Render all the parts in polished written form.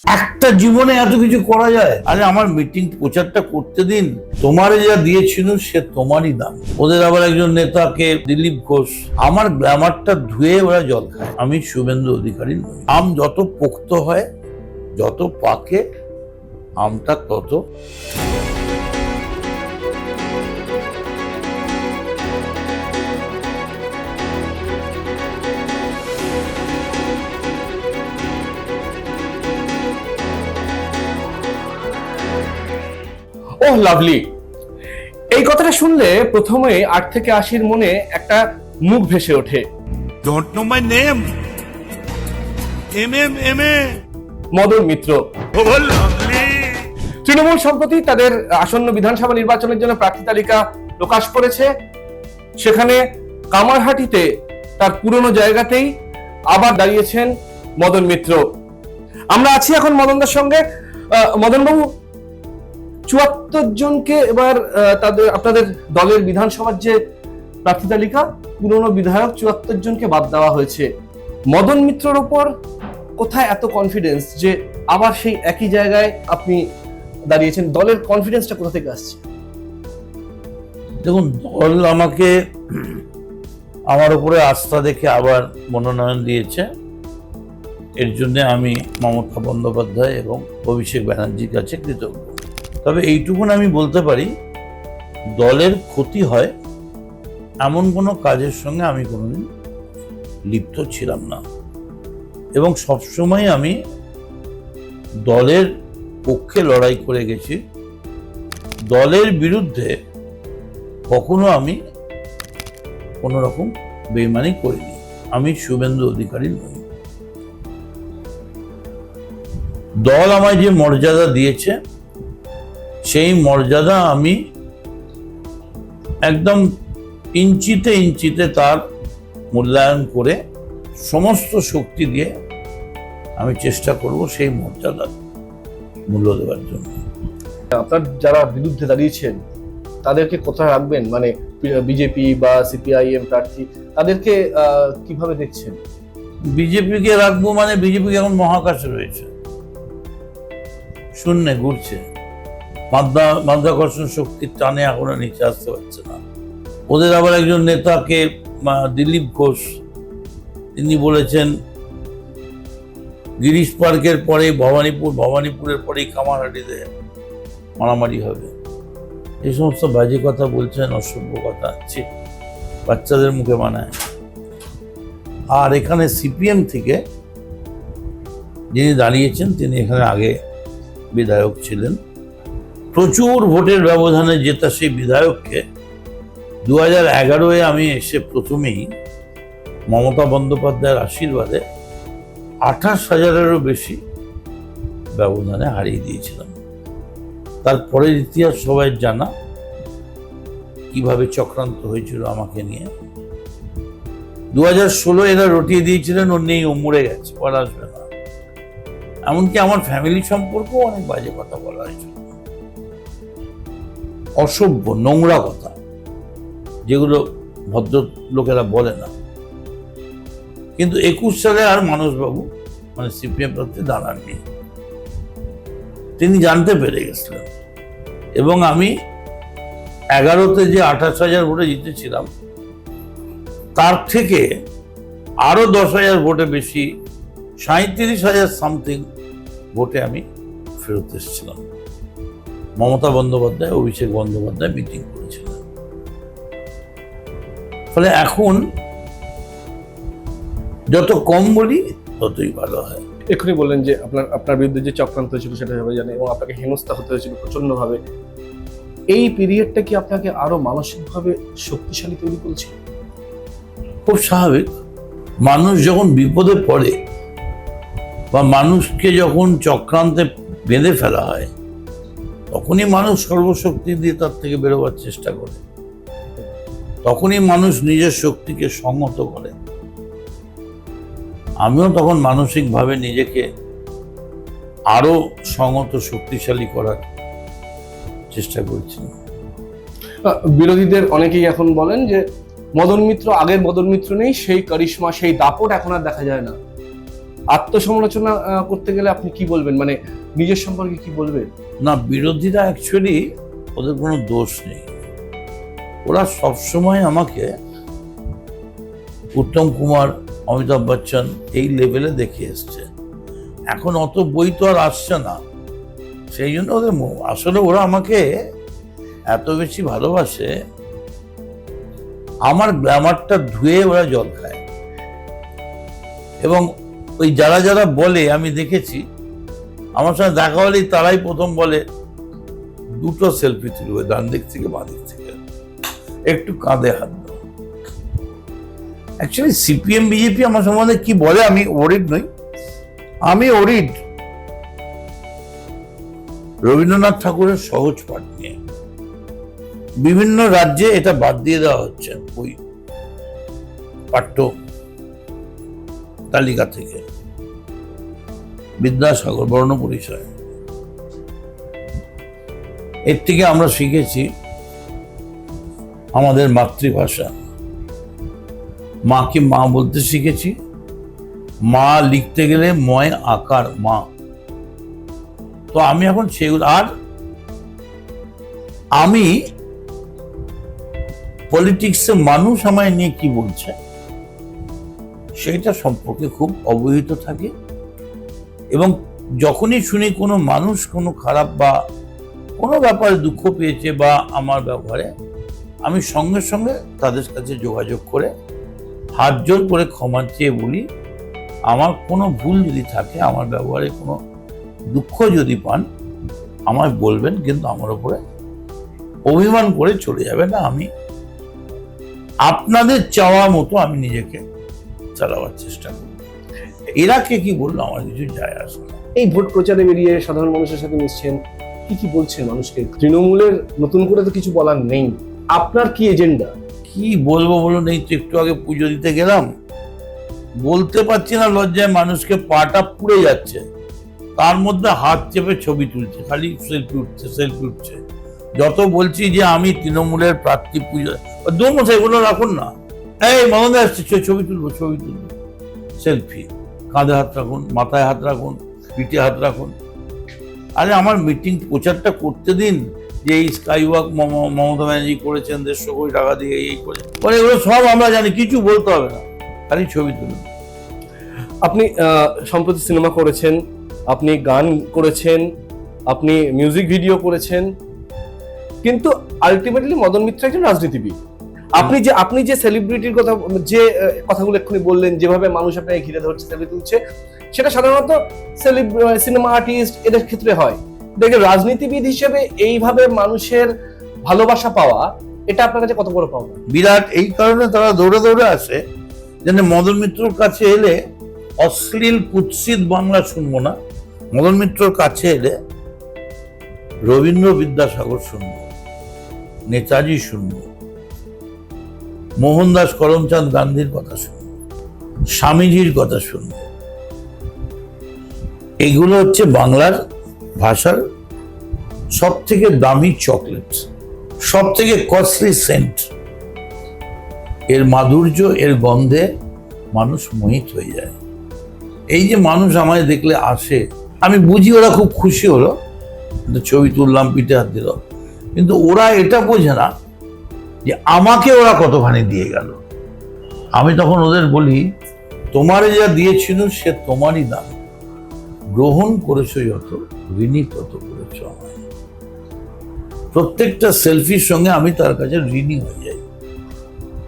একটা জীবনে এত কিছু করা যায়? আরে আমার মিটিং প্রচারটা করতে দিন, তোমারে যা দিয়েছিল সে তোমারই দাম। ওদের আবার একজন নেতাকে দিলীপ ঘোষ, আমার গ্ল্যামারটা ধুয়ে ওরা জল খায়। আমি শুভেন্দু অধিকারী নই। আম যত পোক্ত হয়, যত পাকে, আমটা তত ওহ লাভলি। এই কথাটা শুনলে প্রথমে 8 থেকে 80-র মনে একটা মুখ ভেসে ওঠে। Don't know my name. MMA. Madan Mitra. Oh, lovely. Trinamool সম্প্রতি তাদের আসন্ন বিধানসভা নির্বাচনের জন্য প্রার্থী তালিকা প্রকাশ করেছে। সেখানে কামারহাটিতে তার পুরনো জায়গাতেই আবার দাঁড়িয়েছেন মদন মিত্র। আমরা আছি এখন মদনদার সঙ্গে। মদন বাবু, 74 জনকে এবার আপনাদের দলের বিধানসভার যে প্রার্থী তালিকা, পুরনো বিধায়ক 74 জনকে বাদ দেওয়া হয়েছে। মদন মিত্রর ওপর কোথায় এত কনফিডেন্স যে আবার সেই একই জায়গায় আপনি দাঁড়িয়েছেন? দলের কনফিডেন্সটা কোথা থেকে আসছে? দেখুন, দল আমাকে আমার উপরে আস্থা দেখে আবার মনোনয়ন দিয়েছে। এর জন্য আমি মমতা বন্দ্যোপাধ্যায় এবং অভিষেক ব্যানার্জির কাছে কৃতজ্ঞ। তবে এইটুকুন আমি বলতে পারি, দলের ক্ষতি হয় এমন কোনো কাজের সঙ্গে আমি কোনোদিন লিপ্ত ছিলাম না, এবং সবসময় আমি দলের পক্ষে লড়াই করে গেছি। দলের বিরুদ্ধে কখনো আমি কোনো রকম বেইমানি করিনি। আমি শুভেন্দু অধিকারী নই। দল আমায় যে মর্যাদা দিয়েছে, সেই মর্যাদা আমি একদম ইঞ্চিতে ইঞ্চিতে তার মূল্যায়ন করে সমস্ত শক্তি দিয়ে আমি চেষ্টা করব সেই মর্যাদার মূল্য দেওয়ার জন্য। আপনার যারা বিরুদ্ধে দাঁড়িয়েছেন তাদেরকে কোথায় রাখবেন? মানে বিজেপি বা সিপিআইএম প্রার্থী, তাদেরকে কিভাবে দেখছেন? বিজেপিকে রাখবো মানে বিজেপি এখন মহাকাশে রয়েছে, শূন্যে ঘুরছে। মাধ্যাকর্ষণ শক্তির টানে এখনো নিচে আসতে পারছে না। ওদের আবার একজন নেতাকে দিলীপ ঘোষ, তিনি বলেছেন গিরিশ পার্কের পরে ভবানীপুরের পরেই কামারহাটিতে মারামারি হবে। এই সমস্ত বাজে কথা বলছেন, অসভ্য কথা, বাচ্চাদের মুখে মানায়। আর এখানে সিপিএম থেকে যিনি দাঁড়িয়েছেন, তিনি এখানে আগে বিধায়ক ছিলেন। প্রচুর ভোটের ব্যবধানে জেতা সেই বিধায়ককে 2011-এ আমি এসে প্রথমেই মমতা বন্দ্যোপাধ্যায়ের আশীর্বাদে 28,000-এরও বেশি ব্যবধানে হারিয়ে দিয়েছিলাম। তারপরের ইতিহাস সবাই জানা, কিভাবে চক্রান্ত হয়েছিল আমাকে নিয়ে। 2016 এরা রটিয়ে দিয়েছিলেন, ও নেই, ও মরে গেছে, আর আসবে না। এমনকি আমার ফ্যামিলি সম্পর্কেও অনেক বাজে কথা বলা হয়েছিল, অসভ্য নোংরা কথা, যেগুলো ভদ্র লোকেরা বলে না। কিন্তু 21 সালে আর মানসবাবু, মানে সিপিএম প্রার্থী, দাঁড়াননি। তিনি জানতে পেরে গেছিলেন, এবং আমি 11-তে যে 28,000 ভোটে জিতেছিলাম, তার থেকে আরো 10,000 ভোটে বেশি, 37,000 সামথিং ভোটে আমি ফেরত এসেছিলাম। মমতা বন্দ্যোপাধ্যায়, অভিষেক বন্দ্যোপাধ্যায় মিটিং করেছিলেন। ফলে এখন যত কম বলি ততই ভালো হয়। এক্ষুনি বললেন যে আপনার বিরুদ্ধে যে চক্রান্ত হয়েছিল সেটা সবাই জানে, এবং আপনাকে হেনস্থা হতে হয়েছিল প্রচন্ড ভাবে। এই পিরিয়ডটা কি আপনাকে আরো মানসিকভাবে শক্তিশালী তৈরি করেছে? খুব স্বাভাবিক। মানুষ যখন বিপদে পড়ে বা মানুষকে যখন চক্রান্তে বেঁধে ফেলা হয়, তখনই মানুষ সর্বশক্তি দিয়ে তার থেকে বেরোবার চেষ্টা করে। তখনই মানুষ নিজের শক্তিকে সংহত করে। আমিও তখন মানসিকভাবে নিজেকে আরো সংহত, শক্তিশালী করার চেষ্টা করেছিলাম। বিরোধীদের অনেকেই এখন বলেন যে মদন মিত্র, আগের মদন মিত্র নেই, সেই কারিশমা, সেই দাপট এখন আর দেখা যায় না। আত্মসমালোচনা করতে গেলে আপনি কি বলবেন, মানে নিজের সম্পর্কে কি বলবেন? না, বিরোধীরা অ্যাকচুয়ালি ওদের কোনো দোষ নেই। ওরা সবসময় আমাকে উত্তম কুমার, অমিতাভ বচ্চন এই লেভেলে দেখে এসছে। এখন অত বই তো আর আসছে না, সেই জন্য ওদের আসলে ওরা আমাকে এত বেশি ভালোবাসে, আমার গ্ল্যামারটা ধুয়ে ওরা জল খায়। এবং ওই যারা যারা বলে, আমি দেখেছি আমার সঙ্গে দেখা হলেই তারাই প্রথম বলে দুটো সেলফি তুলবে, ডান দিক থেকে বাঁ দিক থেকে, একটু কাঁধে হাত দাও। অ্যাকচুয়ালি সিপিএম বিজেপি আমার সম্বন্ধে কি বলে আমি ওরিড নই, আমি ওরিড রবীন্দ্রনাথ ঠাকুরের সহজ পাঠ নিয়ে। বিভিন্ন রাজ্যে এটা বাদ দিয়ে দেওয়া হচ্ছে ওই পাঠ্য তালিকা থেকে। বিদ্যাসাগর, বর্ণ পরিচয়, এর থেকে আমরা শিখেছি আমাদের মাতৃভাষা। মাকে মা বলতে শিখেছি, মা লিখতে গেলে ময় আকার মা। তো আমি এখন সেগুলো, আর আমি পলিটিক্সে মানুষ আমায় নিয়ে কি বলছে সেইটা সম্পর্কে খুব অবহিত থাকি। এবং যখনই শুনি কোনো মানুষ কোনো খারাপ বা কোনো ব্যাপারে দুঃখ পেয়েছে বা আমার ব্যবহারে, আমি সঙ্গে সঙ্গে তাদের কাছে যোগাযোগ করে হাত জোর করে ক্ষমা চেয়ে বলি, আমার কোনো ভুল যদি থাকে, আমার ব্যবহারে কোনো দুঃখ যদি পান আমায় বলবেন, কিন্তু আমার উপরে অভিমান করে চলে যাবে না। আমি আপনাদের চাওয়া মতো আমি নিজেকে চালাবার চেষ্টা করি। এরা কে কি বললো আমার কিছু যায় আসে না। এই ভোট প্রচারে বেরিয়ে সাধারণ মানুষের সাথে মিশছেন, কি কি বলছেন মানুষকে? তৃণমূলের নতুন করে তো কিছু বলার নেই, আপনার কি এজেন্ডা? কি বলবো বলুন, এই তো একটু আগে পুজো দিতে গেলাম, বলতে পারছি না লজ্জায়, মানুষকে পাটা পুড়ে যাচ্ছে, তার মধ্যে হাত চেপে ছবি তুলছে, খালি সেলফি উঠছে সেলফি উঠছে। যত বলছি যে আমি তৃণমূলের প্রার্থী, পুজো দোমশাই এগুলো রাখুন না, এই মনে আসছে ছবি তুলবো সেলফি, কাঁধে হাত রাখুন, মাথায় হাত রাখুন, পিঠে হাত রাখুন। আরে আমার মিটিং প্রচারটা করতে দিন, যে এই স্কাই ওয়াক মমতা ব্যানার্জি করেছেন 150 কোটি টাকা দিয়ে, এই করে পরে এগুলো সব আমরা জানি, কিছু বলতে হবে না, খালি ছবি তুলুন। আপনি সম্প্রতি সিনেমা করেছেন, আপনি গান করেছেন, আপনি মিউজিক ভিডিও করেছেন, কিন্তু আলটিমেটলি মদন মিত্র একজন রাজনীতিবিদ। আপনি যে সেলিব্রিটির কথা, যে কথাগুলো এক্ষুনি বললেন, যেভাবে মানুষ আপনাকে ঘিরে ধরছে, সেলফি তুলছে, সেটা সাধারণত সিনেমা আর্টিস্ট এদের ক্ষেত্রে হয়। দেখে রাজনীতিবিদ হিসেবে এইভাবে মানুষের ভালোবাসা পাওয়া, এটা আপনার কাছে কত বড় পাওয়া? বিরাট। এই কারণে তারা দৌড়ে দৌড়ে আসে, যেন মদন মিত্রর কাছে এলে অশ্লীল কুৎসিত বাংলা শুনবো না, মদন মিত্রর কাছে এলে রবীন্দ্র বিদ্যাসাগর শুনবো, নেতাজি শুনবো, মোহনদাস করমচাঁদ গান্ধীর কথা শুনবো, স্বামীজির কথা শুনবো। এগুলো হচ্ছে বাংলার ভাষার সব থেকে দামি চকলেট, সব থেকে কস্টলি সেন্ট। এর মাধুর্য, এর গন্ধে মানুষ মোহিত হয়ে যায়। এই যে মানুষ আমায় দেখলে আসে, আমি বুঝি ওরা খুব খুশি হলো, ছবি তুললাম, পিঠে হাত দিল, কিন্তু ওরা এটা বোঝে না যে আমাকে ওরা কতখানি দিয়ে গেল। আমি তখন ওদের বলি, তোমারে যা দিয়েছিল সে তোমারই দাম, গ্রহণ করেছো যত, ঋণী তত করেছো আমায়। প্রত্যেকটা সেলফির সঙ্গে আমি তার কাছে ঋণী হয়ে যাই,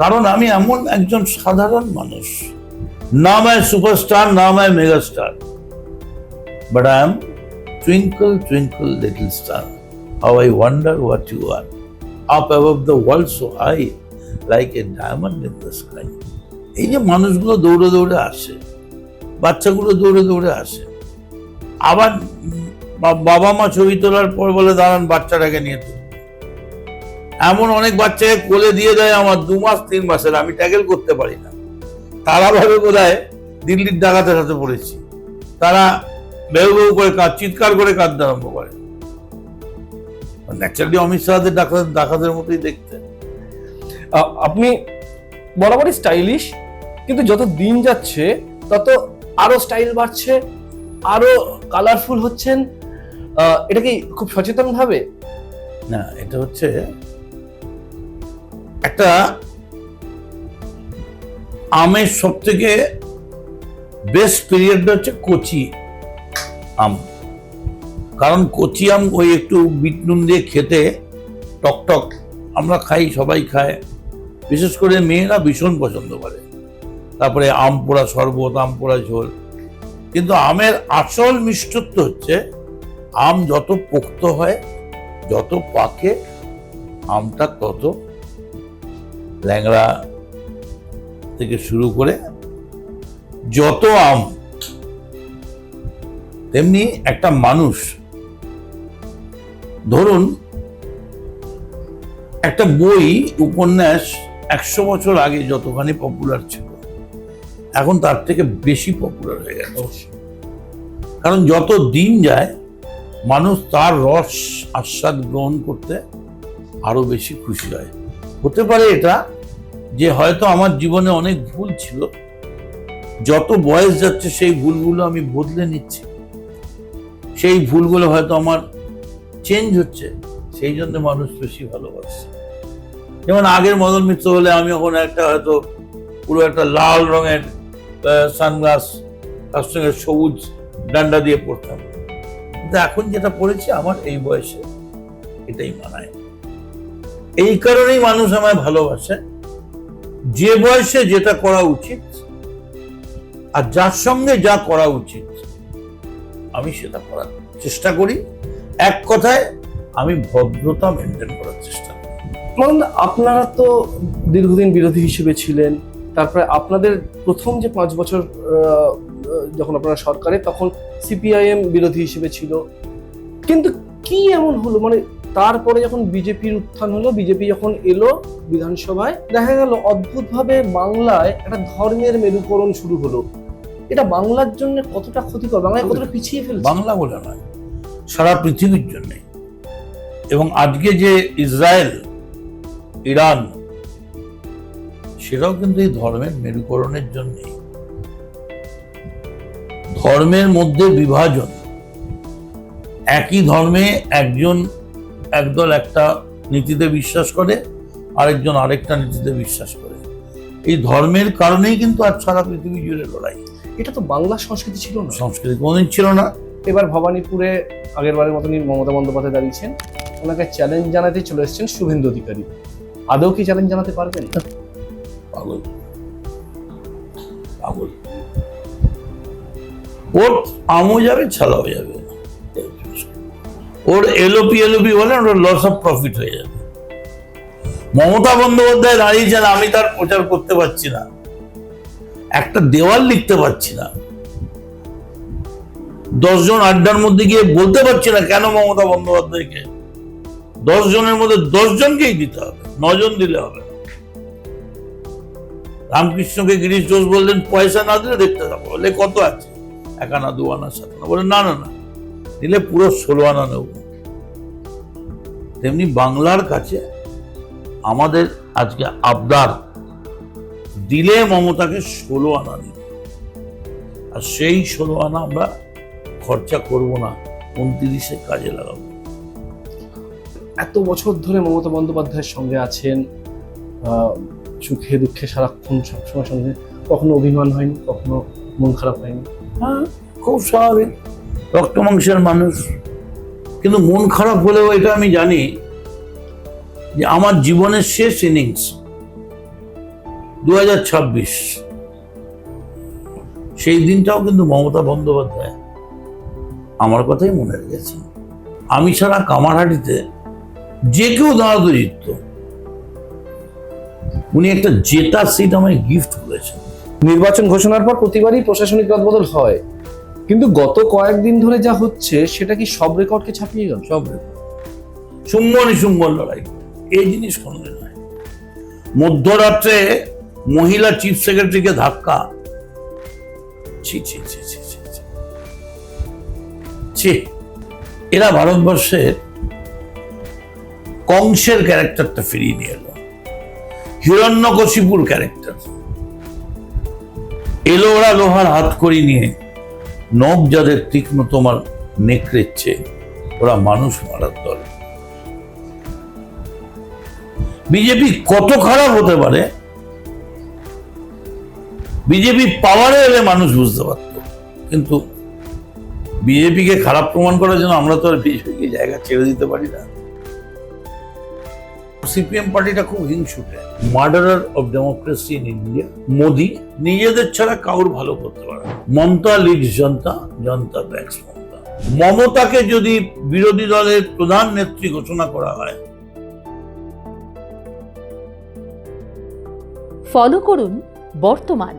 কারণ আমি এমন একজন সাধারণ মানুষ। না मैं सुपरस्टार, ना मैं mega star, but I am twinkle twinkle little star, how I wonder what you are, up above the world so high, like a diamond in the sky. এই যে মানুষগুলো দৌড়ে দৌড়ে আসে, বাচ্চাগুলো দৌড়ে দৌড়ে আসে, আবার বাবা মা ছবি তোলার পর বলে দাঁড়ান বাচ্চাটাকে নিয়ে তুল। এমন অনেক বাচ্চাকে কোলে দিয়ে দেয় আমার 2 মাস 3 মাসের, আমি ট্যাকেল করতে পারি না। তারা ভাবে বোধহয় দিল্লির ডাকাতের হাতে পড়েছি, তারা বেউ বেউ করে চিৎকার করে কাঁদতে আরম্ভ করে। ন্যাচারালি অমিত শাহদের ডাকাতের মতোই দেখতে। আপনি বরাবরই স্টাইলিশ, কিন্তু যত দিন যাচ্ছে তত আরো স্টাইল বাড়ছে, আরো কালারফুল হচ্ছেন। এটা কি খুব সচেতন ভাবে? না, এটা হচ্ছে একটা আমের সব থেকে বেস্ট পিরিয়ডটা হচ্ছে কচি আম। কারণ কচি আম ওই একটু বিট নুন দিয়ে খেতে টকটক, আমরা খাই, সবাই খায়, বিশেষ করে মেয়েরা ভীষণ পছন্দ করে। তারপরে আম পোড়া শরবত, আম পোড়া ঝোল। কিন্তু আমের আসল মিষ্টত্ব হচ্ছে আম যত পোক্ত হয়, যত পাকে, আমটা তত ল্যাংড়া থেকে শুরু করে যত আম, তেমনি একটা মানুষ, ধরুন একটা বই, উপন্যাস 100 বছর আগে যতখানি পপুলার ছিল, এখন তার থেকে বেশি পপুলার হয়ে গেছে। কারণ যত দিন যায় মানুষ তার রস আস্বাদ গ্রহণ করতে আরো বেশি খুশি হয়। হতে পারে এটা যে হয়তো আমার জীবনে অনেক ভুল ছিল, যত বয়স যাচ্ছে সেই ভুলগুলো আমি বদলে নিচ্ছি, সেই ভুলগুলো হয়তো আমার চেঞ্জ হচ্ছে, সেই জন্য মানুষ বেশি ভালোবাসছে। যেমন আগের মদন মিত্র হলে আমি এখন একটা হয়তো পুরো একটা লাল রঙের সানগ্লাস, তার সঙ্গে সবুজ ডান্ডা দিয়ে পড়তাম, কিন্তু এখন যেটা পড়েছি আমার এই বয়সে এটাই মানায়। এই কারণেই মানুষ আমায় ভালোবাসে, যে বয়সে যেটা করা উচিত আর যার সঙ্গে যা করা উচিত আমি সেটা করার চেষ্টা করি। এক কথায় আমি ভদ্রতা মেনটেন করার চেষ্টা করি। আপনারা তো দীর্ঘদিন বিরোধী হিসেবে ছিলেন, তারপরে আপনাদের প্রথম যে 5 বছর যখন আপনারা সরকারে, তখন সিপিআইএম বিরোধী হিসেবে ছিল। কিন্তু কি এমন হলো, মানে তারপরে যখন বিজেপির উত্থান হলো, বিজেপি যখন এলো বিধানসভায়, দেখা গেল অদ্ভুতভাবে বাংলায় একটা ধর্মের মেরুকরণ শুরু হলো। এটা বাংলার জন্য কতটা ক্ষতিকর, বাংলায় কতটা পিছিয়ে ফেলছে? বাংলা বলে নয়, সারা পৃথিবীর জন্য। এবং আজকে যে ইসরায়েল, ইরান, সেটাও কিন্তু এই ধর্মের মেরুকরণের জন্যে। ধর্মের মধ্যে বিভাজন, একই ধর্মে একদল একটা নীতিতে বিশ্বাস করে, আরেকজন আরেকটা নীতিতে বিশ্বাস করে। এই ধর্মের কারণেই কিন্তু আজ সারা পৃথিবী জুড়ে লড়াই। এটা তো বাংলা সংস্কৃতি ছিল না, সংস্কৃতি কোনদিন ছিল না। এবার ভবানীপুরে আগের বারের মতনই মমতা বন্দ্যোপাধ্যায় দাঁড়িয়েছেন, ওনাকে চ্যালেঞ্জ জানাতে চলে এসেছেন শুভেন্দু অধিকারী। আদৌ কি চ্যালেঞ্জ জানাতে পারবেন? পাগল পাগল, ওর আমও যাবে, ছালাও যাবে। ওর এলওপি বলে ওর লস অফ প্রফিট হয়ে যাবে। মমতা বন্দ্যোপাধ্যায় দাঁড়িয়েছেন, আমি তার প্রচার করতে পারছি না, একটা দেওয়াল লিখতে পারছি না, 10 জন আড্ডার মধ্যে গিয়ে বলতে পারছি না কেন মমতা বন্দ্যোপাধ্যায়কে 10 জনের মধ্যে 10 জনকেই দিতে হবে, 9 জন দিলে হবে না। রামকৃষ্ণকে গিরিশ ঘোষ বললেন পয়সা না দিলে দেখতে যাবো, বলে কত আছে, 1 আনা 2 আনা 7 আনা, বলে না দিলে পুরো 16 আনা নেব। তেমনি বাংলার কাছে আমাদের আজকে আবদার, দিলে মমতাকে 16 আনা দিন, আর সেই 16 আনা আমরা খরচা করব না, 29-এ কাজে লাগাবো। এত বছর ধরে মমতা বন্দ্যোপাধ্যায়ের সঙ্গে আছেন, সুখে দুঃখে সারাক্ষণ সবসময় সঙ্গে, কখনো অভিমান হয়নি, কখনো মন খারাপ হয়নি? হ্যাঁ, খুব স্বাভাবিক, রক্ত মাংসের মানুষ। কিন্তু মন খারাপ হলেও এটা আমি জানি যে আমার জীবনের শেষ ইনিংস 2026, সেই দিনটাও কিন্তু মমতা বন্দ্যোপাধ্যায় আমার কথাই মনে রেখেছে। আমি সারা কামারহাটিতে যে কেউ দাঁড়াতে জিতত, উনি একটা জেতা সিট আমায় গিফট করেছেন। নির্বাচন ঘোষণার পর প্রতিবারই প্রশাসনিক রদবদল হয়, কিন্তু গত কয়েকদিন ধরে যা হচ্ছে সেটা কি সব রেকর্ডকে ছাপিয়ে গেল? সব সুম্বন লড়াই, এই জিনিস কোনোদিন নয়। মধ্যরাত্রে মহিলা চিফ সেক্রেটারিকে ধাক্কা, ছি ছি ছি ছি ছি ছি ছি। এরা ভারতবর্ষের কংসের ক্যারেক্টারটা ফিরিয়ে নিয়ে এলো, হিরণ্যকশিপুর ক্যারেক্টার। এলো ওরা লোহার হাত করি নিয়ে, নখ যাদের তীক্ষ্ণ তোমার নেকড়েচ্ছে, ওরা মানুষ মারার দল। বিজেপি কত খারাপ হতে পারে বিজেপি পাওয়ারে এলে মানুষ বুঝতে পারত, কিন্তু বিজেপিকে খারাপ প্রমাণ করার জন্য আমরা তো আর বিজেপিকে জায়গা ছেড়ে দিতে পারি না। সিপিএম পার্টিটা খুব হিংসুটে, murderer of democracy in India. Modi নিজেদের ছাড়া কাউর ভালো করতে পারে না। Mamata leads janata, janata backs Mamata. মমতাকে যদি বিরোধী দলের প্রধান নেত্রী ঘোষণা করা হয়, ফলো করুন বর্তমান।